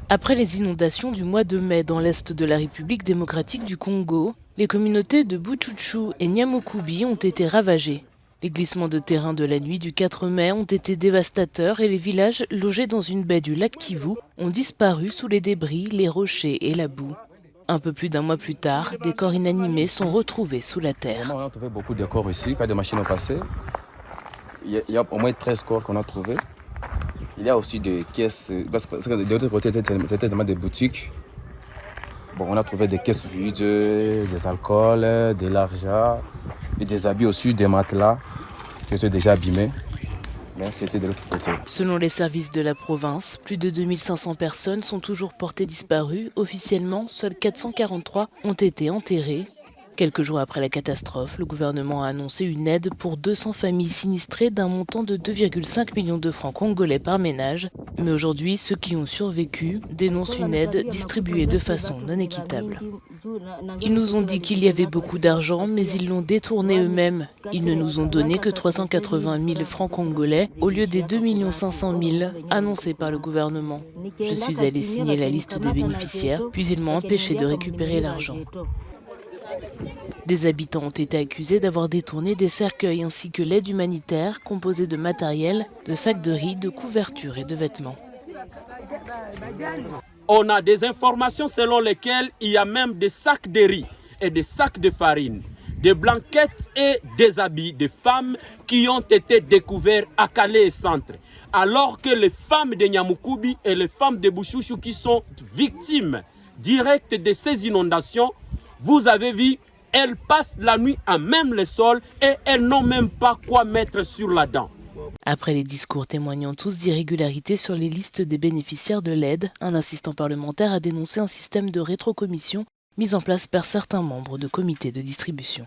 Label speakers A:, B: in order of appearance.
A: Après les inondations du mois de mai dans l'est de la République démocratique du Congo, les communautés de Buchuchu et Nyamukubi ont été ravagées. Les glissements de terrain de la nuit du 4 mai ont été dévastateurs et les villages logés dans une baie du lac Kivu ont disparu sous les débris, les rochers et la boue. Un peu plus d'un mois plus tard, des corps inanimés sont retrouvés sous la terre.
B: On a trouvé beaucoup de corps ici, quand des machines ont passé. Il y a au moins 13 corps qu'on a trouvés. Il y a aussi des caisses, parce que de l'autre côté, c'était tellement des boutiques. Bon, on a trouvé des caisses vides, des alcools, de l'argent, et des habits aussi, des matelas qui étaient déjà abîmés. Mais c'était de l'autre côté.
A: Selon les services de la province, plus de 2500 personnes sont toujours portées disparues. Officiellement, seuls 443 ont été enterrées. Quelques jours après la catastrophe, le gouvernement a annoncé une aide pour 200 familles sinistrées d'un montant de 2,5 millions de francs congolais par ménage. Mais aujourd'hui, ceux qui ont survécu dénoncent une aide distribuée de façon non équitable. Ils nous ont dit qu'il y avait beaucoup d'argent, mais ils l'ont détourné eux-mêmes. Ils ne nous ont donné que 380 000 francs congolais au lieu des 2 500 000 annoncés par le gouvernement. Je suis allée signer la liste des bénéficiaires, puis ils m'ont empêché de récupérer l'argent. Des habitants ont été accusés d'avoir détourné des cercueils ainsi que l'aide humanitaire composée de matériel, de sacs de riz, de couvertures et de vêtements.
C: On a des informations selon lesquelles il y a même des sacs de riz et des sacs de farine, des blanquettes et des habits de femmes qui ont été découverts à Calais et Centre. Alors que les femmes de Nyamukubi et les femmes de Buchuchu qui sont victimes directes de ces inondations, vous avez vu, elles passent la nuit à même le sol et elles n'ont même pas quoi mettre sur la dent.
A: Après les discours témoignant tous d'irrégularités sur les listes des bénéficiaires de l'aide, un assistant parlementaire a dénoncé un système de rétrocommission mis en place par certains membres de comités de distribution.